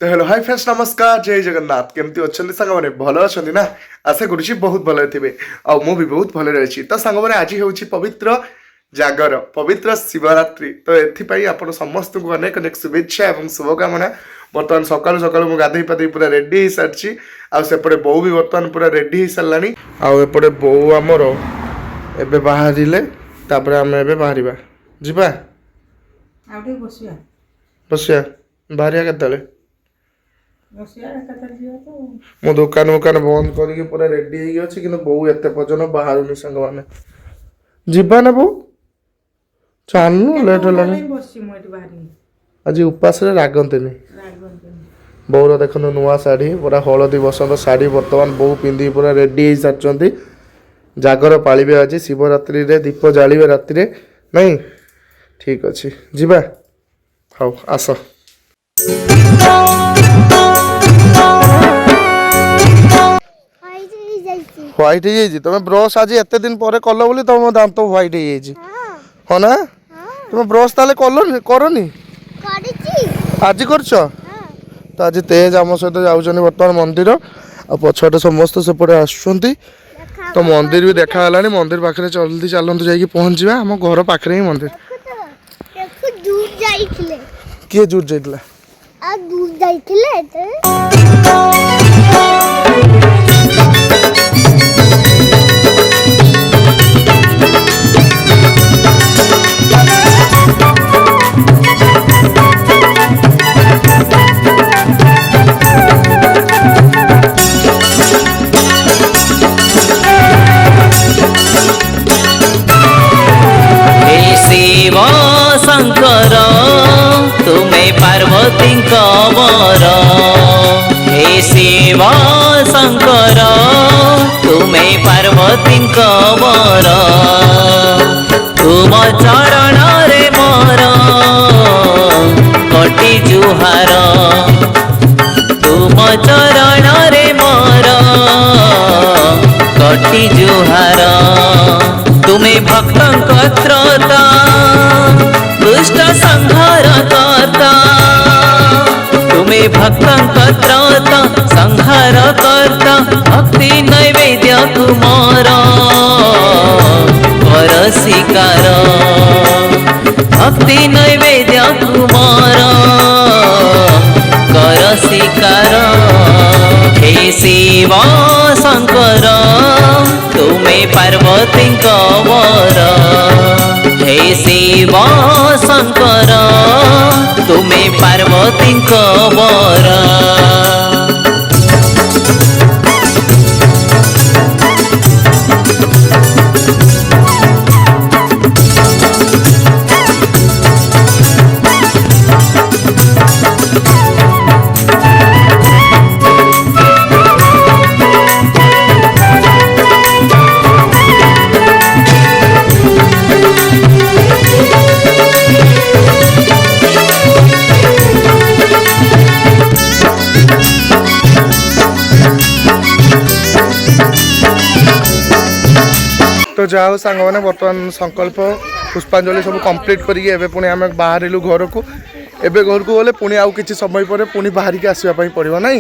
तो hello hi friends नमस्कार जय जगन्नाथ केमती अच्छा सांग मैंने भल अच्छा ना आशा करुँच बहुत भल थे आ मु भी बहुत भल रही तो सांग मैंने आज हूँ पवित्र जागर पवित्र शिवरात्रि तो एपाई आप समस्त को अनेक अनेक शुभेच्छा और शुभकामना। बर्तमान सकालू सकालू मुझे गाधई पाधई पूरा रेडी हो सारी आउे बो भी बर्तमान पूरा रेडी हो सारे आउे बो आमर एबे बाहरिले आम ए बाहर जा बसिया बाहर के मो दुकान मुकान बंद करके पूरा रेडी होगी कि बो एत पर्यटन बाहर सांग मैंने जीवा ना बो चलू लेट आज उपास रागंती बोर देख नुआ शाढ़ी पूरा हलदी बसंत शाढ़ी बर्तमान बो पिंधि पूरा रेडी हो सारी जागर पालिबे आज शिवरात्रि रे दीप जालिबे राति रे नहीं ठीक अच्छे जीवा हाँ आस ह्वाइट हो तुम ब्रश आज एत दिन पर कल बोली तुम दांत ह्वाइट हो हाँ ना तुम ब्रश ताले करनी आज कर तो आज तेज आम सहित जाऊँ बर्तमान मंदिर आ पछटे समस्त सेपटे आसुँच तो मंदिर भी देखा मंदिर पाखे जल्दी चलते जा पहुँचा आम घर पाखे ही मंदिर किए दूर जाइला शिव शंकर तुम्हें पार्वती कंवर हे शिव शंकर तुम्हें पार्वती कंवर तुम चरण रे मोर कटी जुहार तुम चरण रे मोर कटी जुहार तुम्हें भक्तंक त्रता दुष्ट संहार करता तुम्हें भक्तंक त्रता संहार करता भक्ति नैवेद्य कुमार कर शिकार भक्ति नैवेद्य कुमार कर शिकार हे शिव शंकर तुम्हें पार्वती कंवर हे शिव शंकर तुम्हें पार्वती कंवर तो जाओ सांग मैंने बर्तमान संकल्प पुष्पांजलि सब कंप्लीट करके पुणी आम बाहर घर को एबे घर को गले पुणी आउ किछि समय पर पुणी बाहर के आसवाई पड़ो ना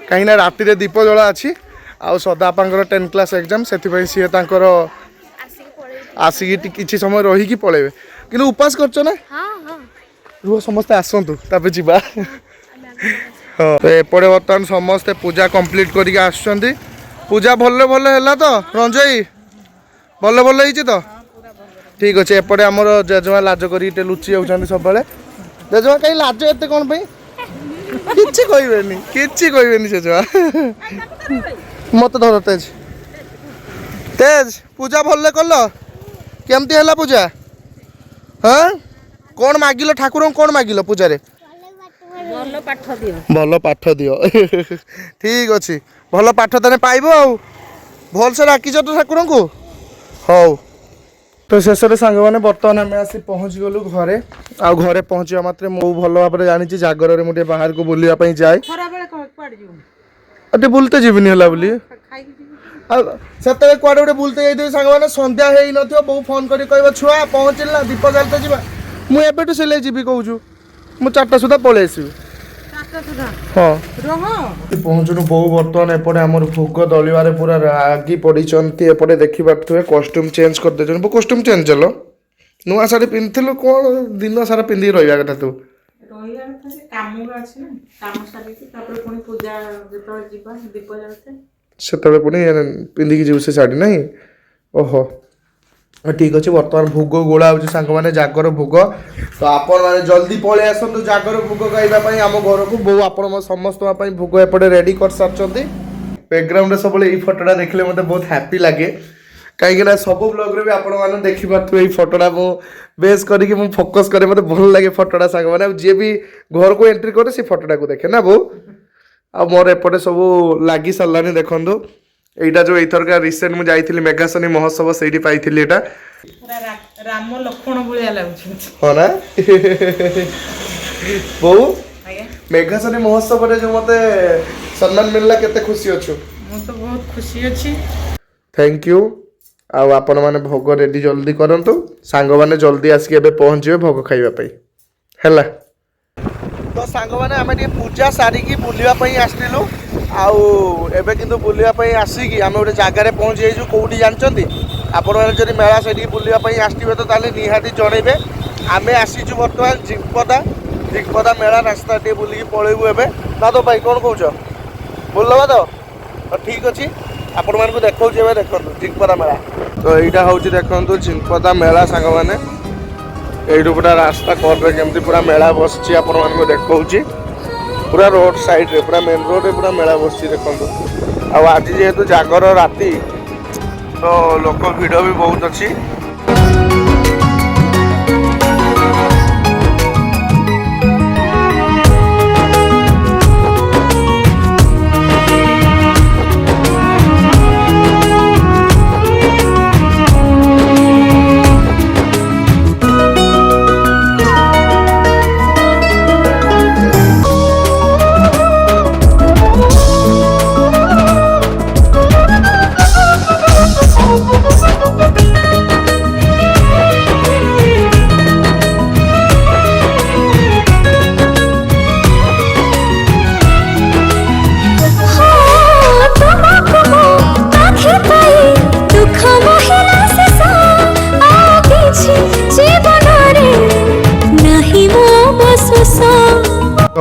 कहीं राति रे दीप जला अच्छी आउ सदापांकर 10th क्लास एग्जाम से सी आसिक किछि समय रही पलैबे कि उपास कर ना रुह समस्ते आसतु तापर जी हाँ तो एपटे बर्तमान समस्ते पूजा कंप्लीट करके आसुँच पूजा भल भल है तो रंजई भल भल हो तो ठीक अच्छे एपटे आमर जेजेमा लाज कर लुचि जाऊँ सब जेजेमा कहीं लाज एत कौन कि कहबेनि जेजेमा मत धर तेज तेज पूजा भल कल केमती है पूजा हाँ कौन मागिल ठाकुर कौन मागिल पूजा भल पाठ दियो ठीक अच्छे भल पाठ तेने पाइब आ भल से डाकिच तो ठाकुर को हौ तो शेष में सांग मैंने बर्तमान आम आसी पहुँच गलु घरे आ घरे पहुँचा मात्र मु भल भाव जानी जागर में मुझे बाहर को बुलापी जाए बुलते जीविनी है बोली से कुआडे गोटे बुलते जाइए सांग मैंने संध्या हो न बो फोन कर कह छुआ पहुँचल ना दीप जालते जा मुझे सिलाई जी कहूँ मु 4टा सुधा पलि आसबि ହଁ ପହଞ୍ଚୁନୁ ବୋଉ ବର୍ତ୍ତମାନ ଏପଟେ ଆମର ଭୋଗ ଦଳିବାରେ ପୁରା ରାଗି ପଡ଼ିଛନ୍ତି। ଏପଟେ ଦେଖିପାରୁଥିବେ କଷ୍ଟ୍ୟୁମ୍ ଚେଞ୍ଜ କରିଦେଇଛନ୍ତି। ବୋଉ କଷ୍ଟ୍ୟୁମ୍ ଚେଞ୍ଜ ହେଲ ନୂଆ ଶାଢ଼ୀ ପିନ୍ଧିଥିଲୁ କ'ଣ ଦିନ ସାରା ପିନ୍ଧିକି ରହିବା କଥା ତୁ? ସେତେବେଳେ ପୁଣି ପିନ୍ଧିକି ଯିବୁ ସେ ଶାଢ଼ୀ ନାହିଁ? ଓହୋ ଠିକ୍ ଅଛି। ବର୍ତ୍ତମାନ ଭୋଗ ଗୋଳା ହେଉଛି ସାଙ୍ଗମାନେ, ଜାଗର ଭୋଗ। ତ ଆପଣମାନେ ଜଲ୍ଦି ପଳେଇ ଆସନ୍ତୁ ଜାଗର ଭୋଗ ଖାଇବା ପାଇଁ ଆମ ଘରକୁ। ବୋଉ ଆପଣ ସମସ୍ତଙ୍କ ପାଇଁ ଭୋଗ ଏପଟେ ରେଡ଼ି କରିସାରିଛନ୍ତି। ବ୍ୟାକଗ୍ରାଉଣ୍ଡରେ ସବୁବେଳେ ଏଇ ଫଟୋଟା ଦେଖିଲେ ମୋତେ ବହୁତ ହ୍ୟାପି ଲାଗେ, କାହିଁକିନା ସବୁ ବ୍ଲଗ୍ରେ ବି ଆପଣମାନେ ଦେଖିପାରୁଥିବେ ଏଇ ଫଟୋଟା ମୁଁ ବେସ୍ କରିକି ମୁଁ ଫୋକସ୍ କରେ। ମୋତେ ଭଲ ଲାଗେ ଫଟୋଟା ସାଙ୍ଗମାନେ। ଆଉ ଯିଏ ବି ଘରକୁ ଏଣ୍ଟ୍ରି କରେ ସେ ଫଟୋଟାକୁ ଦେଖେ ନା ବୋଉ। ଆଉ ମୋର ଏପଟେ ସବୁ ଲାଗି ସାରିଲାଣି ଦେଖନ୍ତୁ। এইটা যে এইথরকা রিসেন্ট মু যাইଥିଲି মেঘাসনী মহোৎসব সেইটি পাইଥିଲି এটা রাম লক্ষ্মণ ভଳିଆ লাগুଛି। ହଁ ନା ବୋଉ মেঘাসনী মহোৎসବରେ যে মতে সম্মান মিললা কেতে খুশি অଛୁ? ମୁଁ ତ ବହୁତ ଖୁସି ଅଛି। Thank you. ଆଉ ଆପଣମାନେ ଭୋଗ ରେଡ଼ି ଜଲ୍ଦି କରନ୍ତୁ, ସାଙ୍ଗମାନେ ଜଲ୍ଦି ଆସିକି ଏବେ ପହଞ୍ଚିବେ ଭୋଗ ଖାଇବା ପାଇଁ ହେଲା। ତ ସାଙ୍ଗମାନେ ଆମେ ଟିକେ ପୂଜା ସାରିକି ବୁଲିବା ପାଇଁ ଆସିଥିଲୁ। ଆଉ ଏବେ କିନ୍ତୁ ବୁଲିବା ପାଇଁ ଆସିକି ଆମେ ଗୋଟେ ଜାଗାରେ ପହଞ୍ଚି ଯାଇଛୁ। କେଉଁଠି ଜାଣିଛନ୍ତି? ଆପଣମାନେ ଯଦି ମେଳା ସେଠିକି ବୁଲିବା ପାଇଁ ଆସିଥିବେ ତ ତାହେଲେ ନିହାତି ଜଣେଇବେ। ଆମେ ଆସିଛୁ ବର୍ତ୍ତମାନ ଝିଙ୍କପଦା ମେଳା ରାସ୍ତା ଟିକେ ବୁଲିକି ପଳେଇବୁ ଏବେ। ନା ତ ଭାଇ କ'ଣ କହୁଛ? ବୁଲିଦେବା ତ? ଠିକ୍ ଅଛି, ଆପଣମାନଙ୍କୁ ଦେଖାଉଛି ଏବେ। ଦେଖନ୍ତୁ ଝିଙ୍କପଦା ମେଳା। ତ ଏଇଟା ହେଉଛି ଦେଖନ୍ତୁ ଝିଙ୍କପଦା ମେଳା ସାଙ୍ଗମାନେ। এইটু পুরা রাস্তা কর্রে কেমতি পুরা মেলা বসছি আপনার দেখছি। পুরা রোড সাইড্রে পুরা মেন রোডে পুরা মেলা বসছি দেখুন। আজ যেহেতু জাগর রাতি তো লোক ভিড় বি বহুত অছি।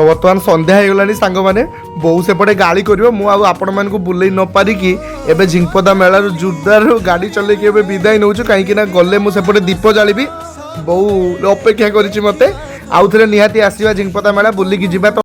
ବର୍ତ୍ତମାନ ସନ୍ଧ୍ୟା ହେଇଗଲାଣି ସାଙ୍ଗମାନେ। ବୋଉ ସେପଟେ ଗାଳି କରିବ, ମୁଁ ଆଉ ଆପଣମାନଙ୍କୁ ବୁଲେଇ ନ ପାରିକି ଏବେ ଝିଙ୍କପଦା ମେଳାରୁ ଜୋରଦାର ଗାଡ଼ି ଚଲେଇକି ଏବେ ବିଦାୟ ନେଉଛୁ। କାହିଁକି ନା ଗଲେ ମୁଁ ସେପଟେ ଦୀପ ଜାଳିବି। ବୋଉ ଅପେକ୍ଷା କରିଛି ମୋତେ। ଆଉ ଥରେ ନିହାତି ଆସିବା ଝିଙ୍କପଦା ମେଳା ବୁଲିକି ଯିବା। ତ